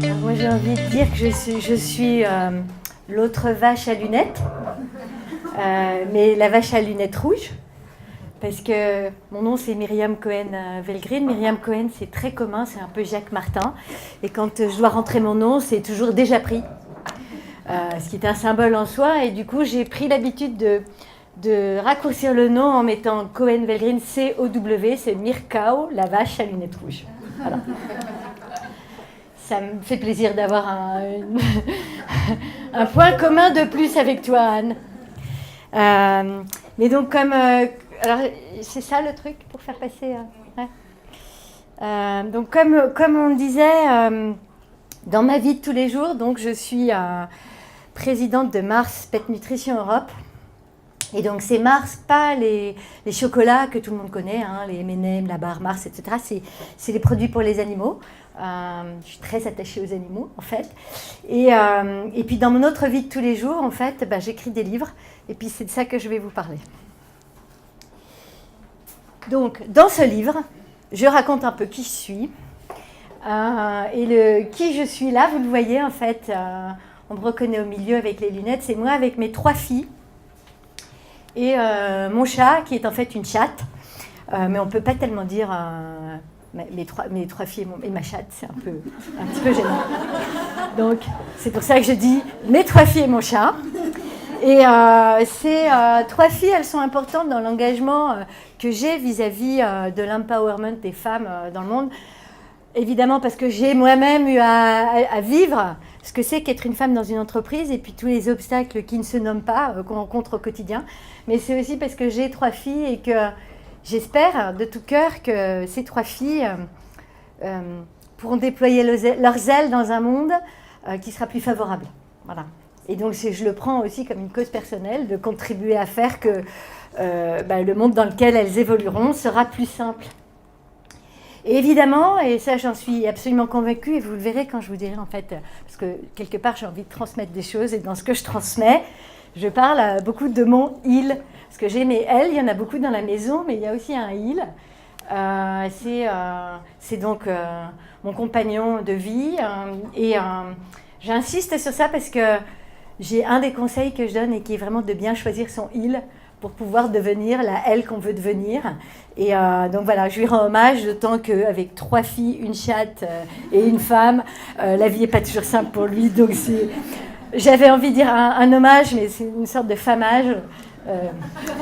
Alors moi j'ai envie de dire que je suis l'autre vache à lunettes, mais la vache à lunettes rouges, parce que mon nom c'est Myriam Cohen-Velgrin. Myriam Cohen c'est très commun, c'est un peu Jacques Martin, et quand je dois rentrer mon nom c'est toujours déjà pris, ce qui est un symbole en soi, et du coup j'ai pris l'habitude de raccourcir le nom en mettant Cohen-Velgrin, C-O-W, c'est Mirkao, la vache à lunettes rouges. Voilà. Ça me fait plaisir d'avoir un point commun de plus avec toi, Anne. Mais donc, alors, c'est ça le truc pour faire passer. Ouais. Donc, comme on disait, dans ma vie de tous les jours, donc, je suis présidente de Mars Pet Nutrition Europe. Et donc, c'est Mars, pas les chocolats que tout le monde connaît, hein, les M&M, la barre Mars, etc. C'est les produits pour les animaux. Je suis très attachée aux animaux, en fait. Et puis, dans mon autre vie de tous les jours, en fait, j'écris des livres. Et puis, c'est de ça que je vais vous parler. Donc, dans ce livre, je raconte un peu qui je suis. Et qui je suis là, vous le voyez, en fait, on me reconnaît au milieu avec les lunettes. C'est moi avec mes 3 filles. Et mon chat, qui est en fait une chatte. Mais on ne peut pas tellement dire... mes trois filles et ma chatte, c'est un petit peu gênant. Donc, c'est pour ça que je dis mes 3 filles et mon chat. Et ces 3 filles, elles sont importantes dans l'engagement que j'ai vis-à-vis de l'empowerment des femmes dans le monde. Évidemment, parce que j'ai moi-même eu à vivre ce que c'est qu'être une femme dans une entreprise et puis tous les obstacles qui ne se nomment pas, qu'on rencontre au quotidien. Mais c'est aussi parce que j'ai 3 filles et que j'espère de tout cœur que ces 3 filles pourront déployer leurs ailes dans un monde qui sera plus favorable. Voilà. Et donc je le prends aussi comme une cause personnelle de contribuer à faire que le monde dans lequel elles évolueront sera plus simple. Et évidemment, et ça j'en suis absolument convaincue, et vous le verrez quand je vous dirai en fait, parce que quelque part j'ai envie de transmettre des choses, et dans ce que je transmets, je parle beaucoup de mon il. Parce que j'ai mes L, il y en a beaucoup dans la maison, mais il y a aussi un il. C'est donc mon compagnon de vie. Et j'insiste sur ça parce que j'ai un des conseils que je donne et qui est vraiment de bien choisir son il pour pouvoir devenir la elle qu'on veut devenir. Et donc voilà, je lui rends hommage, d'autant qu'avec 3 filles, une chatte et une femme, la vie n'est pas toujours simple pour lui. Donc j'avais envie de dire un hommage, mais c'est une sorte de famage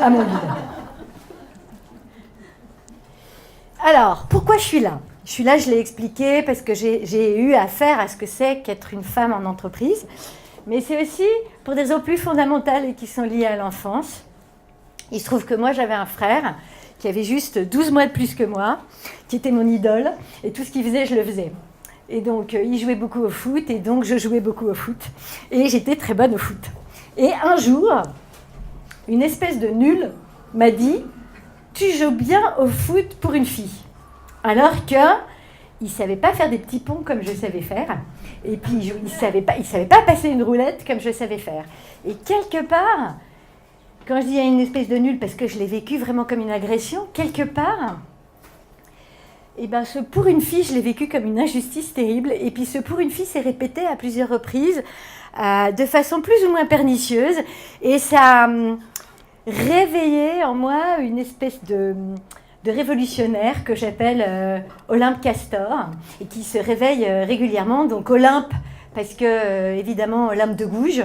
à mon guide. Alors, pourquoi je suis là ? Je suis là, je l'ai expliqué, parce que j'ai eu affaire à ce que c'est qu'être une femme en entreprise. Mais c'est aussi pour des raisons plus fondamentales et qui sont liées à l'enfance. Il se trouve que moi, j'avais un frère qui avait juste 12 mois de plus que moi, qui était mon idole, et tout ce qu'il faisait, je le faisais. Et donc, il jouait beaucoup au foot, et donc je jouais beaucoup au foot. Et j'étais très bonne au foot. Et un jour, une espèce de nulle m'a dit « Tu joues bien au foot pour une fille ». Alors qu'il ne savait pas faire des petits ponts comme je savais faire. Et puis, il ne savait pas passer une roulette comme je savais faire. Et quelque part, quand je dis à une espèce de nulle, parce que je l'ai vécu vraiment comme une agression, quelque part, ce pour une fille, je l'ai vécu comme une injustice terrible. Et puis ce pour une fille s'est répété à plusieurs reprises, de façon plus ou moins pernicieuse. Et ça a réveillé en moi une espèce de révolutionnaire que j'appelle Olympe Castor, et qui se réveille régulièrement. Donc Olympe, parce que évidemment Olympe de Gouges,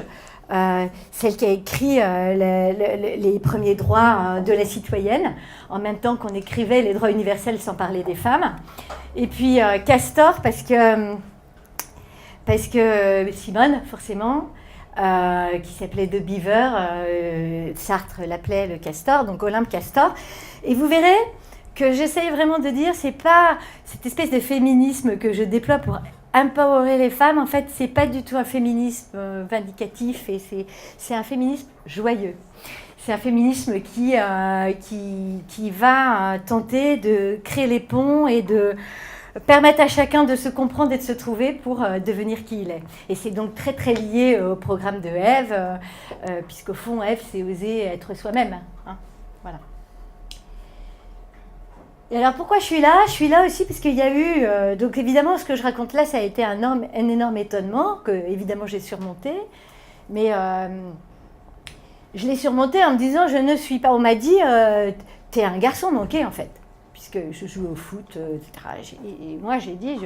celle qui a écrit les premiers droits de la citoyenne, en même temps qu'on écrivait les droits universels sans parler des femmes. Et puis Castor, parce que Simone, forcément, qui s'appelait De Beaver, Sartre l'appelait le castor, donc Olympe Castor. Et vous verrez que j'essaye vraiment de dire, c'est pas cette espèce de féminisme que je déploie pour empowerer les femmes, en fait, c'est pas du tout un féminisme vindicatif, et c'est un féminisme joyeux. C'est un féminisme qui va tenter de créer les ponts et de permettre à chacun de se comprendre et de se trouver pour devenir qui il est. Et c'est donc très très lié au programme de Ève, puisqu'au fond, Ève, c'est oser être soi-même. Hein, voilà. Et alors pourquoi je suis là? Je suis là aussi parce qu'il y a eu, donc évidemment ce que je raconte là, ça a été un énorme étonnement que évidemment j'ai surmonté, mais je l'ai surmonté en me disant je ne suis pas, on m'a dit t'es un garçon manqué en fait, puisque je joue au foot, etc. Et moi j'ai dit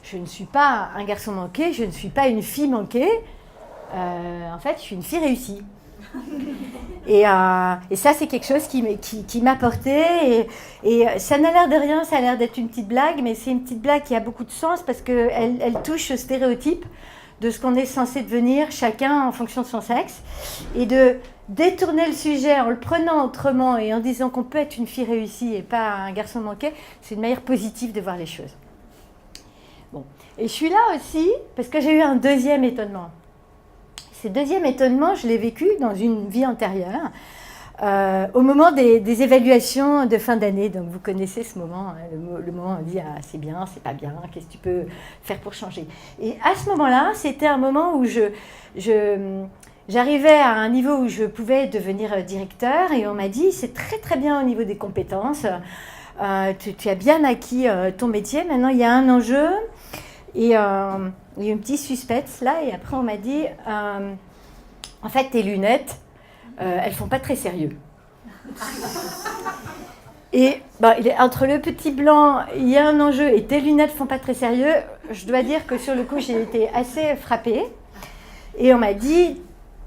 je ne suis pas un garçon manqué, je ne suis pas une fille manquée, en fait je suis une fille réussie. Et ça, c'est quelque chose qui m'a porté. Et ça n'a l'air de rien, ça a l'air d'être une petite blague, mais c'est une petite blague qui a beaucoup de sens parce qu'elle touche au stéréotype de ce qu'on est censé devenir chacun en fonction de son sexe. Et de détourner le sujet en le prenant autrement et en disant qu'on peut être une fille réussie et pas un garçon manqué, c'est une manière positive de voir les choses. Bon. Et je suis là aussi parce que j'ai eu un deuxième étonnement. Ce deuxième étonnement, je l'ai vécu dans une vie antérieure, au moment des évaluations de fin d'année. Donc vous connaissez ce moment, hein, le moment où on dit ah, c'est bien, c'est pas bien, qu'est-ce que tu peux faire pour changer. Et à ce moment-là, c'était un moment où j'arrivais à un niveau où je pouvais devenir directeur et on m'a dit c'est très très bien au niveau des compétences, tu as bien acquis ton métier, maintenant il y a un enjeu. Et il y a eu un petit suspense là, et après on m'a dit en fait tes lunettes, elles font pas très sérieux. Et entre le petit blanc, il y a un enjeu, et tes lunettes font pas très sérieux, je dois dire que sur le coup j'ai été assez frappée. Et on m'a dit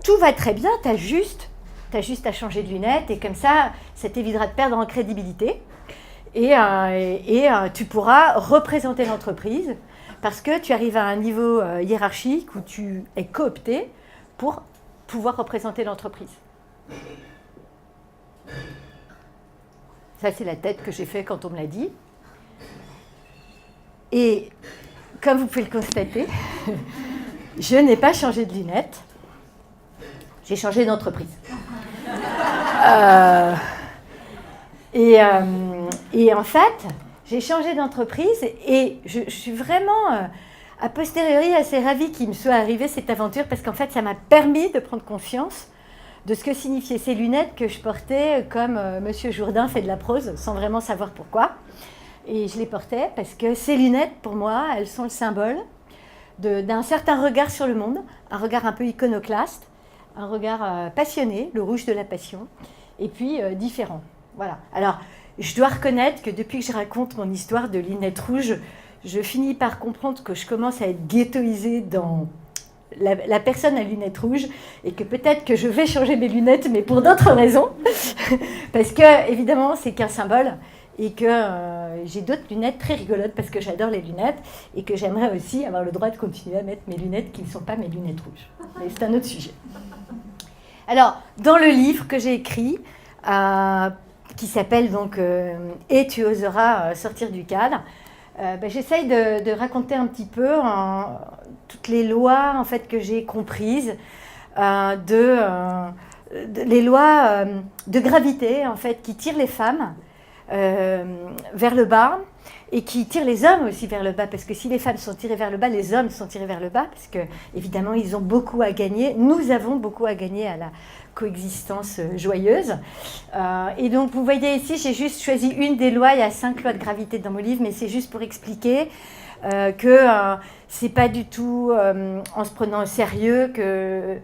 tout va très bien, t'as juste à changer de lunettes, et comme ça t'évitera de perdre en crédibilité. Et tu pourras représenter l'entreprise. Parce que tu arrives à un niveau hiérarchique où tu es coopté pour pouvoir représenter l'entreprise. Ça, c'est la tête que j'ai fait quand on me l'a dit. Et comme vous pouvez le constater, je n'ai pas changé de lunettes. J'ai changé d'entreprise. Et en fait... j'ai changé d'entreprise et je suis vraiment, a posteriori, assez ravie qu'il me soit arrivé cette aventure parce qu'en fait, ça m'a permis de prendre conscience de ce que signifiaient ces lunettes que je portais comme Monsieur Jourdain fait de la prose, sans vraiment savoir pourquoi. Et je les portais parce que ces lunettes, pour moi, elles sont le symbole d'un certain regard sur le monde, un regard un peu iconoclaste, un regard passionné, le rouge de la passion, et puis différent. Voilà. Alors, je dois reconnaître que depuis que je raconte mon histoire de lunettes rouges, je finis par comprendre que je commence à être ghettoisée dans la personne à lunettes rouges et que peut-être que je vais changer mes lunettes, mais pour d'autres raisons. Parce que, évidemment, c'est qu'un symbole et que j'ai d'autres lunettes très rigolotes parce que j'adore les lunettes et que j'aimerais aussi avoir le droit de continuer à mettre mes lunettes qui ne sont pas mes lunettes rouges. Mais c'est un autre sujet. Alors, dans le livre que j'ai écrit, qui s'appelle donc « Et tu oseras sortir du cadre », j'essaye de raconter un petit peu toutes les lois en fait, que j'ai comprises, les lois de gravité en fait, qui tirent les femmes vers le bas et qui tirent les hommes aussi vers le bas, parce que si les femmes sont tirées vers le bas, les hommes sont tirés vers le bas, parce que évidemment ils ont beaucoup à gagner, nous avons beaucoup à gagner à la coexistence joyeuse. Et donc vous voyez ici, j'ai juste choisi une des lois, il y a 5 lois de gravité dans mon livre, mais c'est juste pour expliquer que c'est pas du tout en se prenant au sérieux que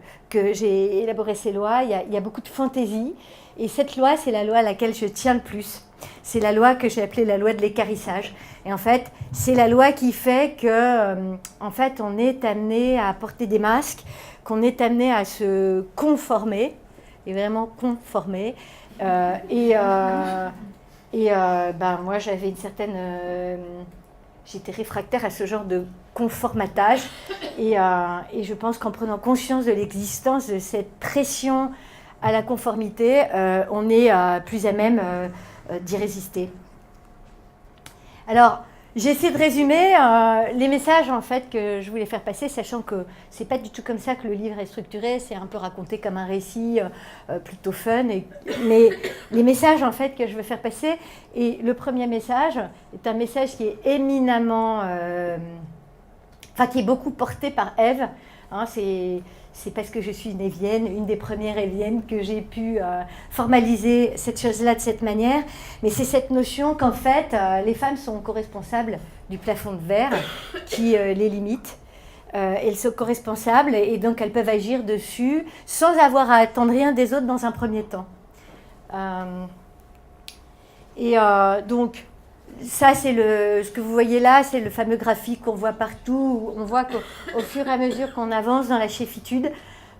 j'ai élaboré ces lois, il y a beaucoup de fantaisie, et cette loi, c'est la loi à laquelle je tiens le plus. C'est la loi que j'ai appelée la loi de l'équarrissage. Et en fait, c'est la loi qui fait que, en fait, on est amené à porter des masques, qu'on est amené à se conformer, et vraiment conformer. Moi, j'avais une certaine... j'étais réfractaire à ce genre de conformatage. Et je pense qu'en prenant conscience de l'existence de cette pression à la conformité, on est plus à même d'y résister. Alors, j'ai essayé de résumer les messages en fait que je voulais faire passer, sachant que c'est pas du tout comme ça que le livre est structuré, c'est un peu raconté comme un récit plutôt fun. Mais les messages en fait que je veux faire passer, et le premier message est un message qui est éminemment, qui est beaucoup porté par Ève, Hein, c'est parce que je suis une évienne, une des premières éviennes, que j'ai pu formaliser cette chose-là de cette manière. Mais c'est cette notion qu'en fait, les femmes sont co-responsables du plafond de verre qui les limite. Elles sont co-responsables et donc elles peuvent agir dessus sans avoir à attendre rien des autres dans un premier temps. Donc, ça, c'est ce que vous voyez là, c'est le fameux graphique qu'on voit partout. Où on voit qu'au fur et à mesure qu'on avance dans la chefitude,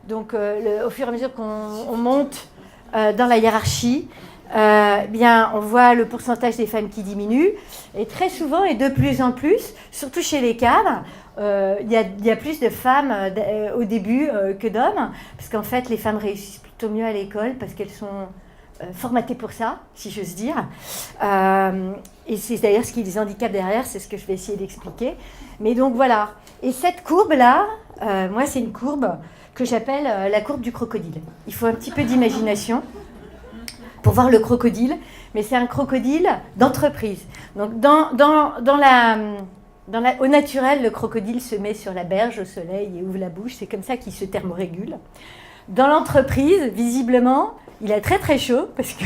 donc au fur et à mesure qu'on monte dans la hiérarchie, bien, on voit le pourcentage des femmes qui diminue. Et très souvent, et de plus en plus, surtout chez les cadres, il y a plus de femmes au début que d'hommes, parce qu'en fait, les femmes réussissent plutôt mieux à l'école parce qu'elles sont formatées pour ça, si j'ose dire. Et c'est d'ailleurs ce qui les handicape derrière, c'est ce que je vais essayer d'expliquer. Mais donc voilà. Et cette courbe-là, moi, c'est une courbe que j'appelle la courbe du crocodile. Il faut un petit peu d'imagination pour voir le crocodile, mais c'est un crocodile d'entreprise. Donc au naturel, le crocodile se met sur la berge au soleil et ouvre la bouche, c'est comme ça qu'il se thermorégule. Dans l'entreprise, visiblement, il a très très chaud, parce que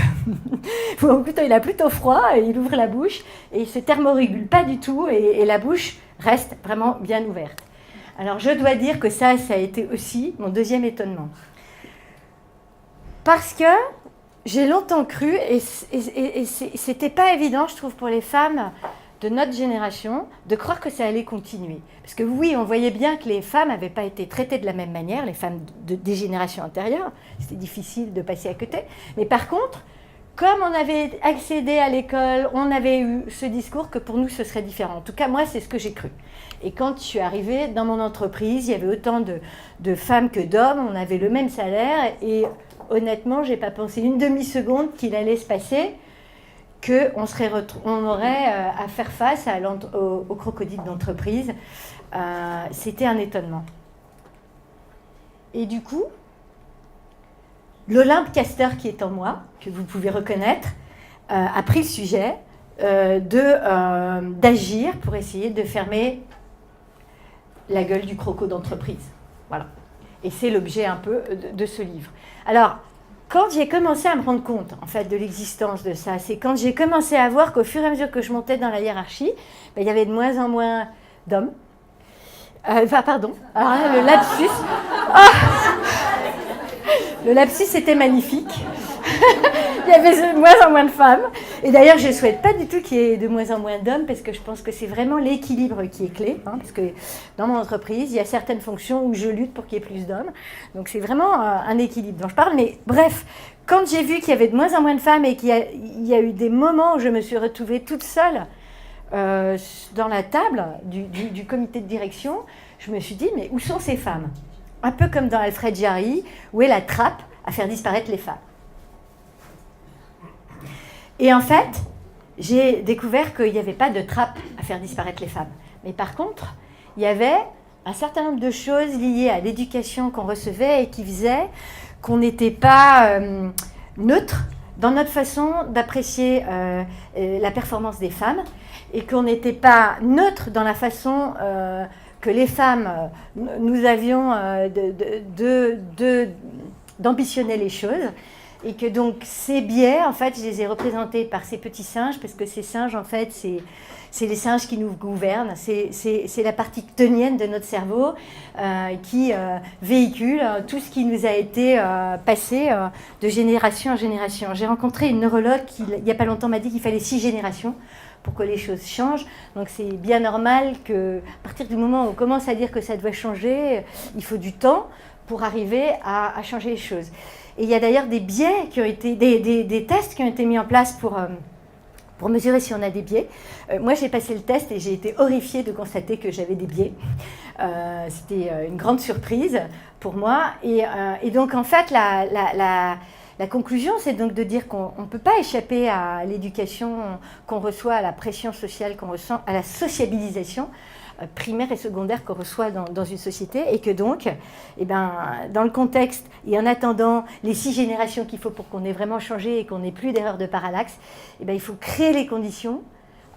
plutôt, il a plutôt froid, et il ouvre la bouche, et il ne se thermorégule pas du tout, et la bouche reste vraiment bien ouverte. Alors je dois dire que ça a été aussi mon deuxième étonnement. Parce que j'ai longtemps cru, et c'était pas évident, je trouve, pour les femmes de notre génération, de croire que ça allait continuer. Parce que oui, on voyait bien que les femmes n'avaient pas été traitées de la même manière, les femmes des générations antérieures, c'était difficile de passer à côté. Mais par contre, comme on avait accédé à l'école, on avait eu ce discours que pour nous ce serait différent. En tout cas, moi, c'est ce que j'ai cru. Et quand je suis arrivée dans mon entreprise, il y avait autant de femmes que d'hommes, on avait le même salaire, et honnêtement, je n'ai pas pensé une demi-seconde qu'il allait se passer qu'on aurait à faire face au crocodile d'entreprise. C'était un étonnement. Et du coup, l'Olympe Castor qui est en moi, que vous pouvez reconnaître, a pris le sujet d'agir pour essayer de fermer la gueule du croco d'entreprise. Voilà. Et c'est l'objet un peu de ce livre. Alors, quand j'ai commencé à me rendre compte, en fait, de l'existence de ça, c'est quand j'ai commencé à voir qu'au fur et à mesure que je montais dans la hiérarchie, il y avait de moins en moins d'hommes. Pardon. Alors là, le lapsus... Le lapsus était magnifique. Il y avait de moins en moins de femmes. Et d'ailleurs, je ne souhaite pas du tout qu'il y ait de moins en moins d'hommes, parce que je pense que c'est vraiment l'équilibre qui est clé. Parce que dans mon entreprise, il y a certaines fonctions où je lutte pour qu'il y ait plus d'hommes. Donc c'est vraiment un équilibre dont je parle. Mais bref, quand j'ai vu qu'il y avait de moins en moins de femmes et qu'il y a eu des moments où je me suis retrouvée toute seule dans la table du comité de direction, je me suis dit, mais où sont ces femmes ? Un peu comme dans Alfred Jarry, où est la trappe à faire disparaître les femmes. Et en fait, j'ai découvert qu'il n'y avait pas de trappe à faire disparaître les femmes. Mais par contre, il y avait un certain nombre de choses liées à l'éducation qu'on recevait et qui faisaient qu'on n'était pas neutre dans notre façon d'apprécier la performance des femmes, et qu'on n'était pas neutre dans la façon que les femmes, nous avions d'ambitionner les choses. Et que donc ces biais, en fait, je les ai représentés par ces petits singes, parce que ces singes, en fait, c'est les singes qui nous gouvernent, c'est la partie ctonienne de notre cerveau qui véhicule tout ce qui nous a été passé de génération en génération. J'ai rencontré une neurologue qui, il n'y a pas longtemps, m'a dit qu'il fallait 6 générations pour que les choses changent. Donc c'est bien normal qu'à partir du moment où on commence à dire que ça doit changer, il faut du temps pour arriver à changer les choses. Et il y a d'ailleurs des biais qui ont été, des tests qui ont été mis en place pour mesurer si on a des biais. Moi, j'ai passé le test et j'ai été horrifiée de constater que j'avais des biais. C'était une grande surprise pour moi. Et donc, en fait, la conclusion, c'est donc de dire qu'on ne peut pas échapper à l'éducation qu'on reçoit, à la pression sociale qu'on ressent, à la sociabilisation primaire et secondaire qu'on reçoit dans une société, et que donc, dans le contexte, et en attendant les 6 générations qu'il faut pour qu'on ait vraiment changé et qu'on n'ait plus d'erreurs de parallaxe, il faut créer les conditions,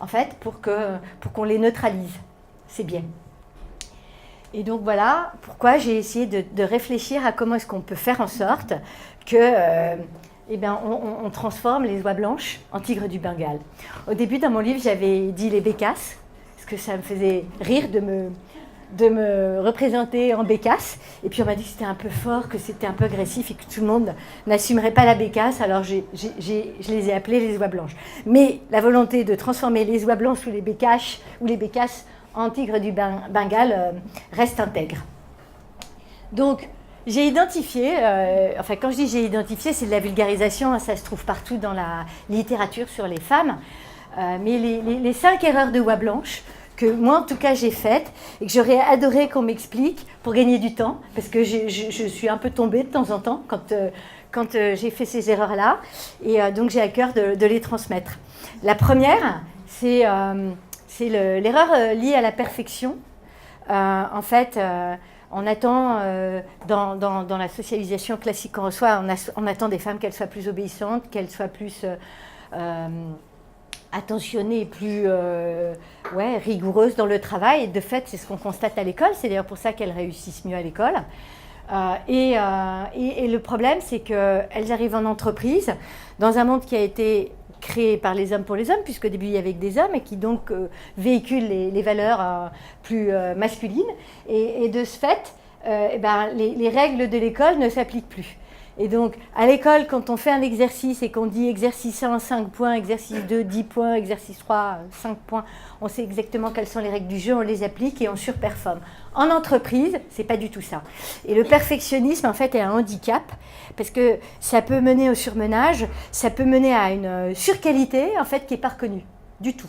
en fait, pour qu'on les neutralise. C'est bien. Et donc voilà pourquoi j'ai essayé de réfléchir à comment est-ce qu'on peut faire en sorte que on transforme les oies blanches en tigres du Bengale. Au début, dans mon livre, j'avais dit les bécasses, parce que ça me faisait rire de me représenter en bécasse. Et puis on m'a dit que c'était un peu fort, que c'était un peu agressif et que tout le monde n'assumerait pas la bécasse. Alors je les ai appelées les oies blanches. Mais la volonté de transformer les oies blanches ou les bécasses en tigres du Bengale reste intègre. Donc j'ai identifié, quand je dis j'ai identifié, c'est de la vulgarisation, ça se trouve partout dans la littérature sur les femmes. Mais les 5 erreurs de oies blanches que moi en tout cas j'ai faites et que j'aurais adoré qu'on m'explique pour gagner du temps, parce que je suis un peu tombée de temps en temps quand j'ai fait ces erreurs-là, et donc j'ai à cœur de les transmettre. La première, c'est l'erreur liée à la perfection. On attend, dans la socialisation classique qu'on reçoit, on attend des femmes qu'elles soient plus obéissantes, qu'elles soient plus attentionnées, plus rigoureuses dans le travail. Et de fait, c'est ce qu'on constate à l'école. C'est d'ailleurs pour ça qu'elles réussissent mieux à l'école. Et le problème, c'est qu'elles arrivent en entreprise, dans un monde qui a été créé par les hommes pour les hommes, puisqu'au début il y avait que des hommes, et qui donc véhiculent les valeurs plus masculines. Et de ce fait, les règles de l'école ne s'appliquent plus. Et donc, à l'école, quand on fait un exercice et qu'on dit exercice 1, 5 points, exercice 2, 10 points, exercice 3, 5 points, on sait exactement quelles sont les règles du jeu, on les applique et on surperforme. En entreprise, c'est pas du tout ça. Et le perfectionnisme, en fait, est un handicap, parce que ça peut mener au surmenage, ça peut mener à une surqualité, en fait, qui n'est pas reconnue du tout.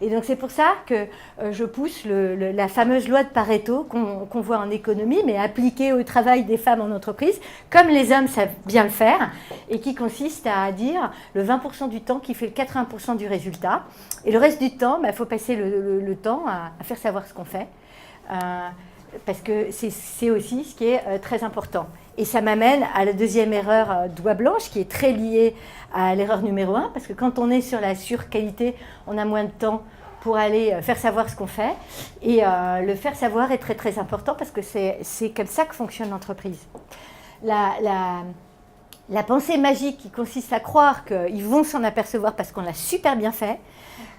Et donc c'est pour ça que je pousse la fameuse loi de Pareto qu'on voit en économie, mais appliquée au travail des femmes en entreprise, comme les hommes savent bien le faire, et qui consiste à dire le 20% du temps qui fait le 80% du résultat. Et le reste du temps, faut passer le temps à faire savoir ce qu'on fait, parce que c'est aussi ce qui est très important. Et ça m'amène à la deuxième erreur d'oie blanche, qui est très liée à l'erreur numéro 1, parce que quand on est sur la surqualité, on a moins de temps pour aller faire savoir ce qu'on fait. Et le faire savoir est très très important, parce que c'est comme ça que fonctionne l'entreprise. La pensée magique qui consiste à croire qu'ils vont s'en apercevoir parce qu'on l'a super bien fait,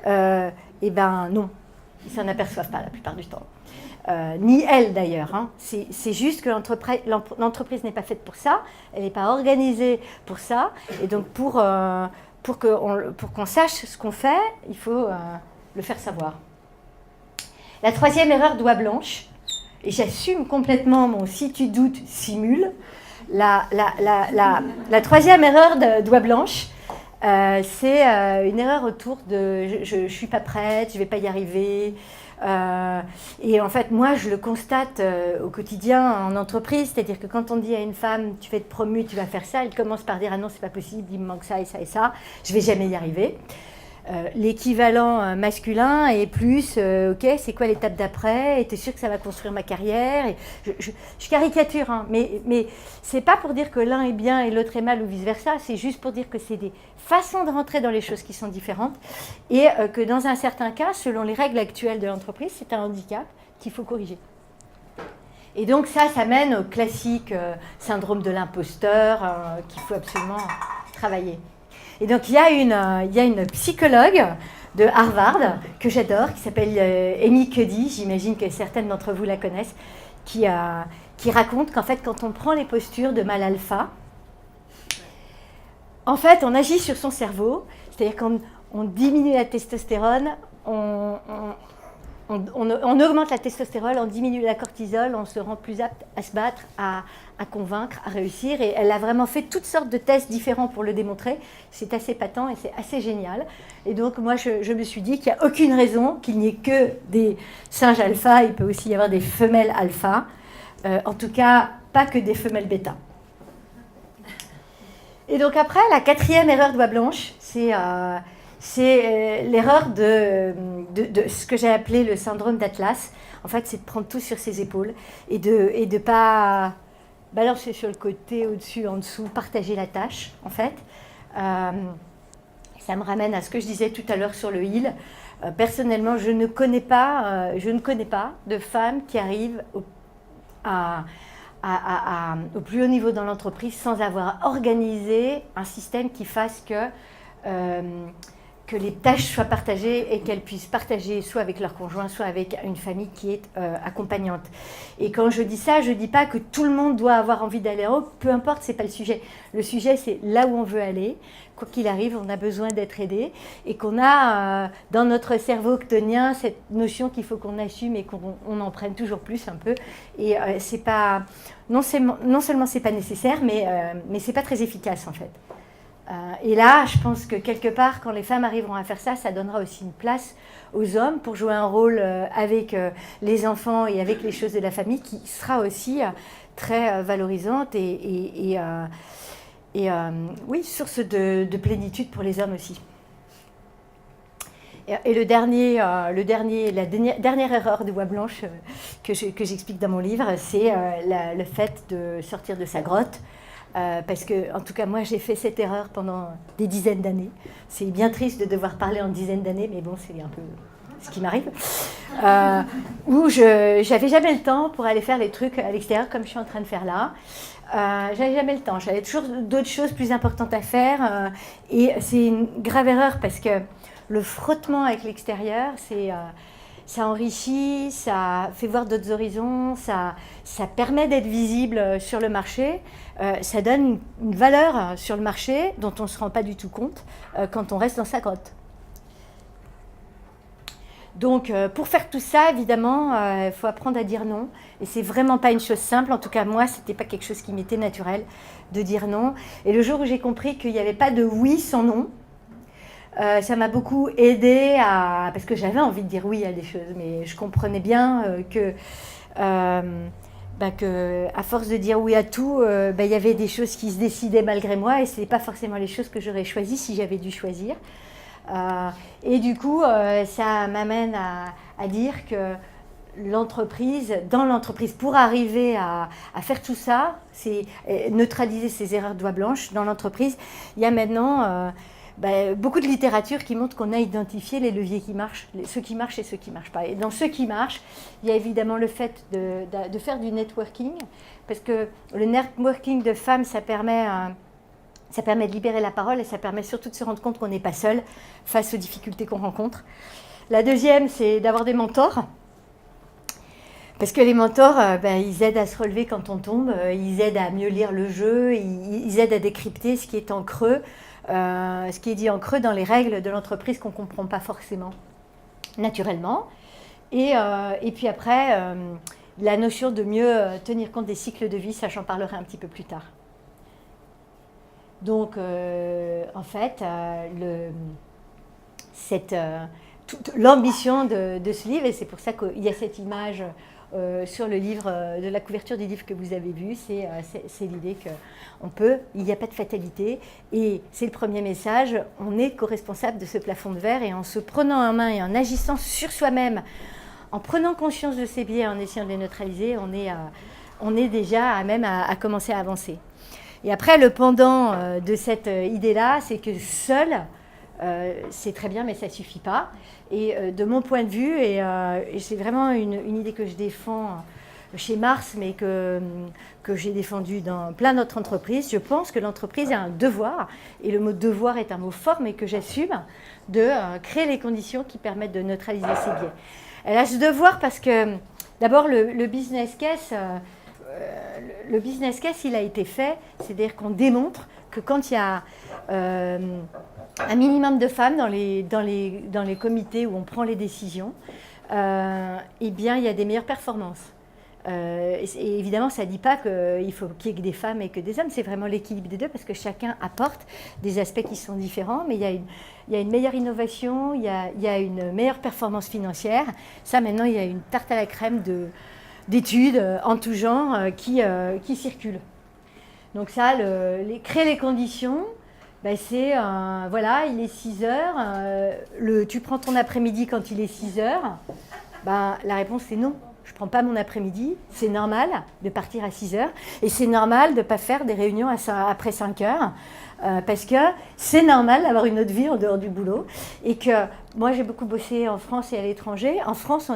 non, ils ne s'en aperçoivent pas la plupart du temps. Ni elle d'ailleurs, hein. C'est juste que l'entreprise n'est pas faite pour ça, elle n'est pas organisée pour ça, et donc pour qu'on sache ce qu'on fait, il faut le faire savoir. La troisième erreur d'oie blanche, et j'assume complètement mon si tu doutes, simule, la troisième erreur d'oie blanche, c'est une erreur autour de je ne suis pas prête, je ne vais pas y arriver. Et en fait, moi, je le constate au quotidien en entreprise, c'est-à-dire que quand on dit à une femme, tu vas être promue, tu vas faire ça, elle commence par dire, ah non, c'est pas possible, il me manque ça et ça et ça, je vais jamais y arriver. L'équivalent masculin est plus, ok, c'est quoi l'étape d'après, et t'es sûr que ça va construire ma carrière, et je caricature, hein, mais c'est pas pour dire que l'un est bien et l'autre est mal ou vice-versa, c'est juste pour dire que c'est des façons de rentrer dans les choses qui sont différentes, et que dans un certain cas, selon les règles actuelles de l'entreprise, c'est un handicap qu'il faut corriger. Et donc ça mène au classique syndrome de l'imposteur qu'il faut absolument travailler. Et donc il y a une psychologue de Harvard que j'adore, qui s'appelle Amy Cuddy, j'imagine que certaines d'entre vous la connaissent, qui raconte qu'en fait quand on prend les postures de mâle alpha, en fait on agit sur son cerveau, c'est-à-dire qu'on diminue la testostérone, on augmente la testostérone, on diminue la cortisol, on se rend plus apte à se battre, à convaincre, à réussir. Et elle a vraiment fait toutes sortes de tests différents pour le démontrer. C'est assez patent et c'est assez génial. Et donc moi, je me suis dit qu'il n'y a aucune raison qu'il n'y ait que des singes alpha. Il peut aussi y avoir des femelles alpha. En tout cas, pas que des femelles bêta. Et donc après, la quatrième erreur d'oie blanche, c'est l'erreur de ce que j'ai appelé le syndrome d'Atlas. En fait, c'est de prendre tout sur ses épaules et de pas balancer sur le côté, au-dessus, en dessous, partager la tâche, en fait. Ça me ramène à ce que je disais tout à l'heure sur le heal. Personnellement, je ne connais pas de femmes qui arrivent au plus haut niveau dans l'entreprise sans avoir organisé un système qui fasse que les tâches soient partagées et qu'elles puissent partager soit avec leur conjoint, soit avec une famille qui est accompagnante. Et quand je dis ça, je ne dis pas que tout le monde doit avoir envie d'aller en haut, peu importe, ce n'est pas le sujet. Le sujet, c'est là où on veut aller. Quoi qu'il arrive, on a besoin d'être aidé et qu'on a dans notre cerveau octonien cette notion qu'il faut qu'on assume et qu'on en prenne toujours plus un peu. Et c'est pas, non seulement c'est pas nécessaire, mais c'est pas très efficace en fait. Et là, je pense que quelque part, quand les femmes arriveront à faire ça, ça donnera aussi une place aux hommes pour jouer un rôle avec les enfants et avec les choses de la famille qui sera aussi très valorisante et oui, source de plénitude pour les hommes aussi. Et la dernière erreur de Voix Blanche que j'explique dans mon livre, c'est le fait de sortir de sa grotte. Parce que, en tout cas, moi, j'ai fait cette erreur pendant des dizaines d'années. C'est bien triste de devoir parler en dizaines d'années, mais bon, c'est un peu ce qui m'arrive. Où j'avais jamais le temps pour aller faire les trucs à l'extérieur, comme je suis en train de faire là. J'avais jamais le temps. J'avais toujours d'autres choses plus importantes à faire. Et c'est une grave erreur parce que le frottement avec l'extérieur, ça enrichit, ça fait voir d'autres horizons, ça permet d'être visible sur le marché, ça donne une valeur sur le marché dont on ne se rend pas du tout compte quand on reste dans sa grotte. Donc pour faire tout ça, évidemment, il faut apprendre à dire non. Et c'est vraiment pas une chose simple. En tout cas, moi, c'était pas quelque chose qui m'était naturel de dire non. Et le jour où j'ai compris qu'il n'y avait pas de oui sans non, ça m'a beaucoup aidée parce que j'avais envie de dire oui à des choses, mais je comprenais bien que à force de dire oui à tout, il y avait des choses qui se décidaient malgré moi et ce n'est pas forcément les choses que j'aurais choisies si j'avais dû choisir. Et du coup, ça m'amène à dire que dans l'entreprise, pour arriver à faire tout ça, c'est neutraliser ces erreurs de Voix Blanche dans l'entreprise, il y a maintenant beaucoup de littérature qui montre qu'on a identifié les leviers qui marchent, ceux qui marchent et ceux qui ne marchent pas. Et dans ceux qui marchent, il y a évidemment le fait de faire du networking, parce que le networking de femmes, ça permet de libérer la parole et ça permet surtout de se rendre compte qu'on n'est pas seul face aux difficultés qu'on rencontre. La deuxième, c'est d'avoir des mentors. Parce que les mentors, ils aident à se relever quand on tombe, ils aident à mieux lire le jeu, ils aident à décrypter ce qui est en creux, ce qui est dit en creux dans les règles de l'entreprise qu'on ne comprend pas forcément naturellement. Et puis après, la notion de mieux tenir compte des cycles de vie, ça j'en parlerai un petit peu plus tard. Donc en fait, l'ambition de ce livre, et c'est pour ça qu'il y a cette image sur le livre, de la couverture du livre que vous avez vu, c'est l'idée qu'il n'y a pas de fatalité. Et c'est le premier message, on est co-responsable de ce plafond de verre et en se prenant en main et en agissant sur soi-même, en prenant conscience de ses biais, en essayant de les neutraliser, on est déjà à commencer à avancer. Et après, le pendant de cette idée-là, c'est que seul, c'est très bien, mais ça ne suffit pas. Et de mon point de vue, et c'est vraiment une idée que je défends chez Mars, mais que j'ai défendue dans plein d'autres entreprises, je pense que l'entreprise a un devoir, et le mot devoir est un mot fort, mais que j'assume, de créer les conditions qui permettent de neutraliser ces biais. Elle a ce devoir parce que, d'abord, le business case... le business case, il a été fait, c'est-à-dire qu'on démontre que quand il y a un minimum de femmes dans les comités où on prend les décisions, eh bien, il y a des meilleures performances. Et évidemment, ça ne dit pas qu'il faut qu'il y ait que des femmes et que des hommes, c'est vraiment l'équilibre des deux parce que chacun apporte des aspects qui sont différents, mais il y a une meilleure innovation, il y a une meilleure performance financière. Ça, maintenant, il y a une tarte à la crème d'études en tout genre qui circulent. Donc ça, créer les conditions, c'est, voilà, il est 6 heures, tu prends ton après-midi quand il est 6 heures, la réponse c'est non. Je ne prends pas mon après-midi, c'est normal de partir à 6 heures et c'est normal de ne pas faire des réunions après 5 heures parce que c'est normal d'avoir une autre vie en dehors du boulot et que moi j'ai beaucoup bossé en France et à l'étranger. En France,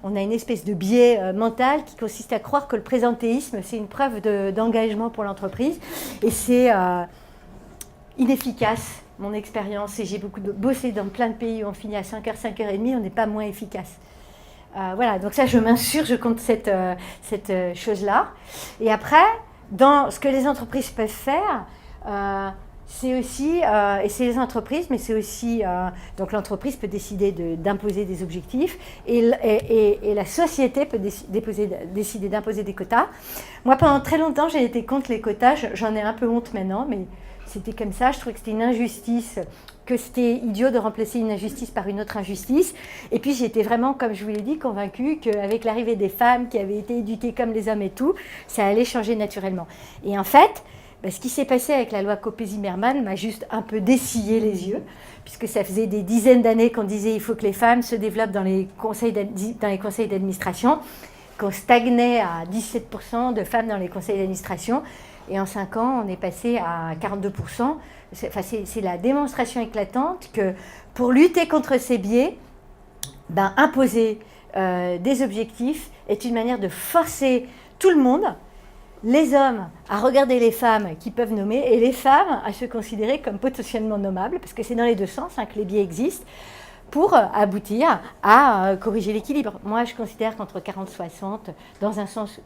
on a une espèce de biais mental qui consiste à croire que le présentéisme, c'est une preuve d'engagement pour l'entreprise. Et c'est inefficace, mon expérience. Et j'ai beaucoup bossé dans plein de pays où on finit à 5h, 5h30, on n'est pas moins efficace. Voilà, donc ça, je m'insurge contre cette chose-là. Et après, dans ce que les entreprises peuvent faire, c'est aussi, et c'est les entreprises, mais c'est aussi, donc l'entreprise peut décider d'imposer des objectifs et la société peut décider d'imposer des quotas. Moi, pendant très longtemps, j'ai été contre les quotas, j'en ai un peu honte maintenant, mais c'était comme ça, je trouvais que c'était une injustice, que c'était idiot de remplacer une injustice par une autre injustice. Et puis j'étais vraiment, comme je vous l'ai dit, convaincue qu'avec l'arrivée des femmes qui avaient été éduquées comme les hommes et tout, ça allait changer naturellement. Et en fait, ce qui s'est passé avec la loi Copé-Zimmermann m'a juste un peu dessillé les yeux, puisque ça faisait des dizaines d'années qu'on disait qu'il faut que les femmes se développent dans les conseils d'administration, qu'on stagnait à 17% de femmes dans les conseils d'administration, et en 5 ans, on est passé à 42%. C'est la démonstration éclatante que pour lutter contre ces biais, imposer des objectifs est une manière de forcer tout le monde, les hommes à regarder les femmes qui peuvent nommer et les femmes à se considérer comme potentiellement nommables, parce que c'est dans les deux sens que les biais existent, pour aboutir à corriger l'équilibre. Moi, je considère qu'entre 40-60, dans un sens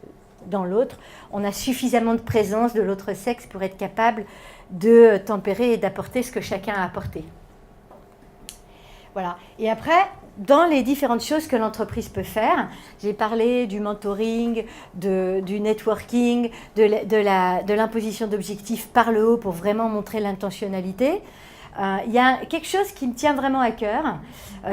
dans l'autre, on a suffisamment de présence de l'autre sexe pour être capable de tempérer et d'apporter ce que chacun a apporté. Voilà. Et après, dans les différentes choses que l'entreprise peut faire, j'ai parlé du mentoring, du networking, de l'imposition d'objectifs par le haut pour vraiment montrer l'intentionnalité. Il y a quelque chose qui me tient vraiment à cœur.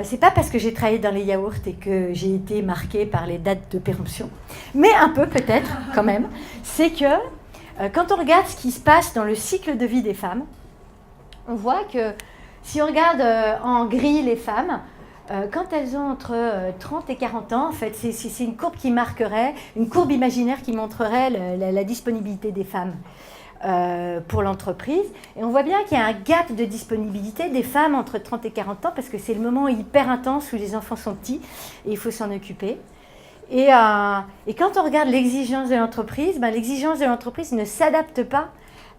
C'est pas parce que j'ai travaillé dans les yaourts et que j'ai été marquée par les dates de péremption, mais un peu peut-être quand même. C'est que quand on regarde ce qui se passe dans le cycle de vie des femmes, on voit que si on regarde en gris les femmes, quand elles ont entre 30 et 40 ans, en fait, c'est une courbe qui marquerait, une courbe imaginaire qui montrerait la disponibilité des femmes pour l'entreprise. Et on voit bien qu'il y a un gap de disponibilité des femmes entre 30 et 40 ans parce que c'est le moment hyper intense où les enfants sont petits et il faut s'en occuper. Et quand on regarde l'exigence de l'entreprise, l'exigence de l'entreprise ne s'adapte pas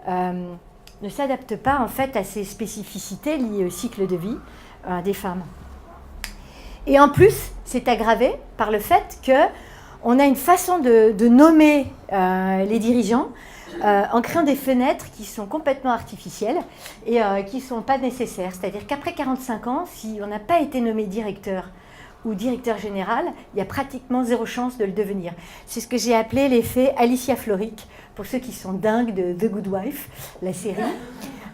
en fait à ces spécificités liées au cycle de vie des femmes. Et en plus, c'est aggravé par le fait qu'on a une façon de nommer les dirigeants en créant des fenêtres qui sont complètement artificielles et qui ne sont pas nécessaires. C'est-à-dire qu'après 45 ans, si on n'a pas été nommé directeur ou directeur général, il y a pratiquement zéro chance de le devenir. C'est ce que j'ai appelé l'effet Alicia Florrick, pour ceux qui sont dingues de The Good Wife, la série.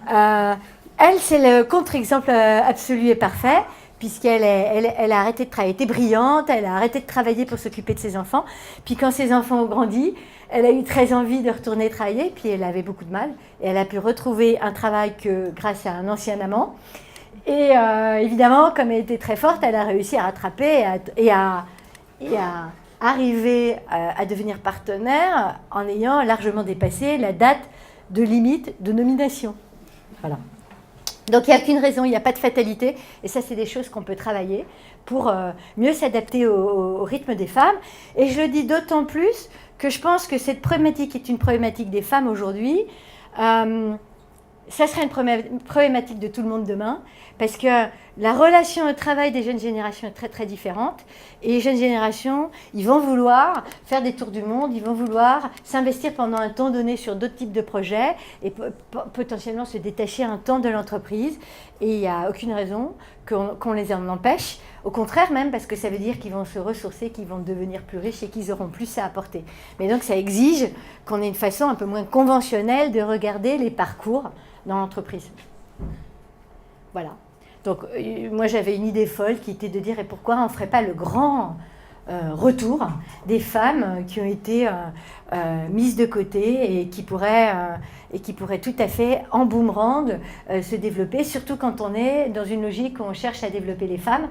Elle, c'est le contre-exemple absolu et parfait, puisqu'elle a arrêté de travailler. Elle était brillante, elle a arrêté de travailler pour s'occuper de ses enfants. Puis quand ses enfants ont grandi, elle a eu très envie de retourner travailler, puis elle avait beaucoup de mal. Et elle a pu retrouver un travail grâce à un ancien amant. Et évidemment, comme elle était très forte, elle a réussi à rattraper et à arriver à devenir partenaire en ayant largement dépassé la date de limite de nomination. Voilà. Donc il n'y a qu'une raison, il n'y a pas de fatalité, et ça c'est des choses qu'on peut travailler pour mieux s'adapter au rythme des femmes. Et je le dis d'autant plus que je pense que cette problématique est une problématique des femmes aujourd'hui. Ça sera une problématique de tout le monde demain, parce que la relation au travail des jeunes générations est très très différente. Et les jeunes générations, ils vont vouloir faire des tours du monde, ils vont vouloir s'investir pendant un temps donné sur d'autres types de projets et potentiellement se détacher un temps de l'entreprise. Et il n'y a aucune raison qu'on les en empêche. Au contraire même, parce que ça veut dire qu'ils vont se ressourcer, qu'ils vont devenir plus riches et qu'ils auront plus à apporter. Mais donc ça exige qu'on ait une façon un peu moins conventionnelle de regarder les parcours dans l'entreprise. Voilà. Donc, moi, j'avais une idée folle qui était de dire, et pourquoi on ne ferait pas le grand retour des femmes qui ont été mises de côté et qui pourraient tout à fait, en boomerang, se développer, surtout quand on est dans une logique où on cherche à développer les femmes,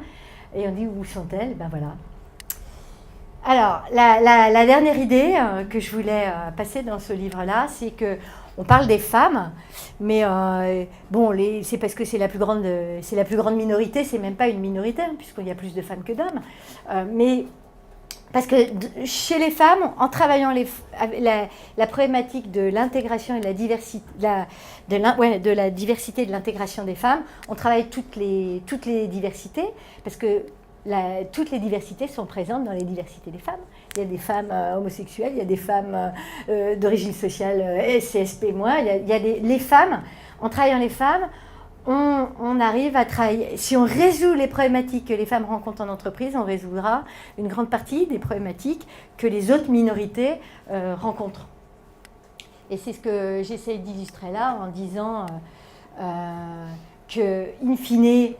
et on dit, où sont-elles? Ben voilà. Alors, la dernière idée que je voulais passer dans ce livre-là, c'est que on parle des femmes, mais c'est parce que c'est la plus grande minorité, c'est même pas une minorité, hein, puisqu'il y a plus de femmes que d'hommes. Mais Parce que chez les femmes, en travaillant la problématique de l'intégration et de la diversité, de la diversité et de l'intégration des femmes, on travaille toutes les diversités, parce que toutes les diversités sont présentes dans les diversités des femmes. Il y a des femmes homosexuelles, il y a des femmes d'origine sociale CSP+, les femmes, en travaillant les femmes, on arrive à travailler. Si on résout les problématiques que les femmes rencontrent en entreprise, on résoudra une grande partie des problématiques que les autres minorités rencontrent. Et c'est ce que j'essaie d'illustrer là en disant que, in fine,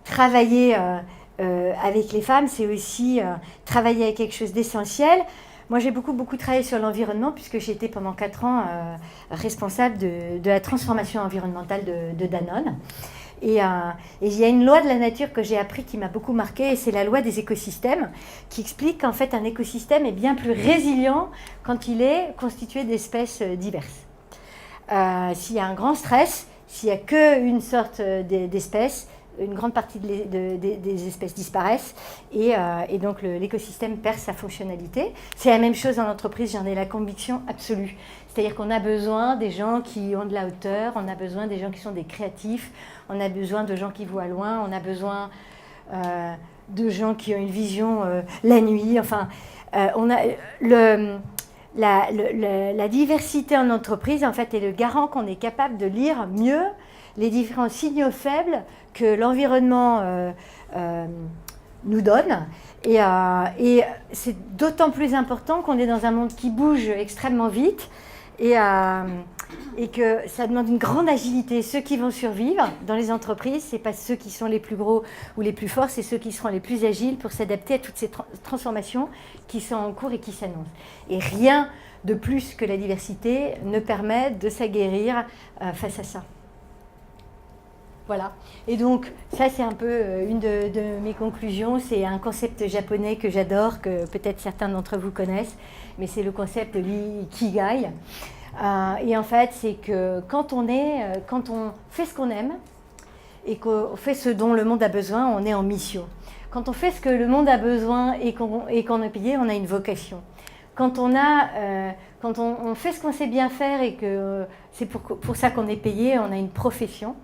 travailler avec les femmes, c'est aussi travailler avec quelque chose d'essentiel. Moi, j'ai beaucoup travaillé sur l'environnement puisque j'ai été pendant 4 ans responsable de la transformation environnementale de Danone. Et il y a une loi de la nature que j'ai appris qui m'a beaucoup marquée, et c'est la loi des écosystèmes, qui explique qu'en fait un écosystème est bien plus résilient quand il est constitué d'espèces diverses. S'il y a un grand stress, s'il n'y a qu'une sorte d'espèce, une grande partie des espèces disparaissent et donc l'écosystème perd sa fonctionnalité. C'est la même chose en entreprise, j'en ai la conviction absolue. C'est-à-dire qu'on a besoin des gens qui ont de la hauteur, on a besoin des gens qui sont des créatifs, on a besoin de gens qui voient loin, on a besoin de gens qui ont une vision la nuit. Enfin, on a la diversité en entreprise, en fait, est le garant qu'on est capable de lire mieux les différents signaux faibles que l'environnement nous donne. Et c'est d'autant plus important qu'on est dans un monde qui bouge extrêmement vite et que ça demande une grande agilité. Ceux qui vont survivre dans les entreprises, ce n'est pas ceux qui sont les plus gros ou les plus forts, c'est ceux qui seront les plus agiles pour s'adapter à toutes ces transformations qui sont en cours et qui s'annoncent. Et rien de plus que la diversité ne permet de s'aguerrir face à ça. Voilà. Et donc, ça, c'est un peu une de mes conclusions. C'est un concept japonais que j'adore, que peut-être certains d'entre vous connaissent, mais c'est le concept de l'ikigai. Et en fait, c'est que quand on fait ce qu'on aime et qu'on fait ce dont le monde a besoin, on est en mission. Quand on fait ce que le monde a besoin et qu'on est payé, on a une vocation. Quand on fait ce qu'on sait bien faire et que c'est pour ça qu'on est payé, on a une profession.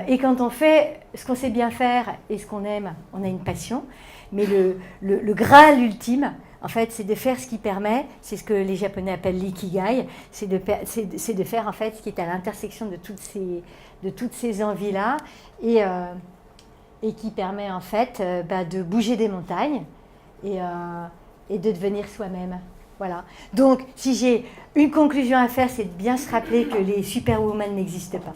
Et quand on fait ce qu'on sait bien faire et ce qu'on aime, on a une passion. Mais le Graal ultime, en fait, c'est de faire ce qui permet, c'est ce que les Japonais appellent l'ikigai, c'est de faire en fait ce qui est à l'intersection de toutes ces envies-là et qui permet en fait de bouger des montagnes et de devenir soi-même. Voilà. Donc, si j'ai une conclusion à faire, c'est de bien se rappeler que les superwomen n'existent pas.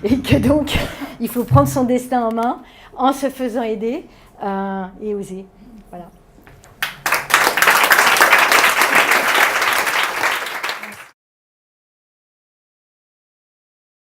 Et que donc, il faut prendre son destin en main en se faisant aider et oser. Voilà.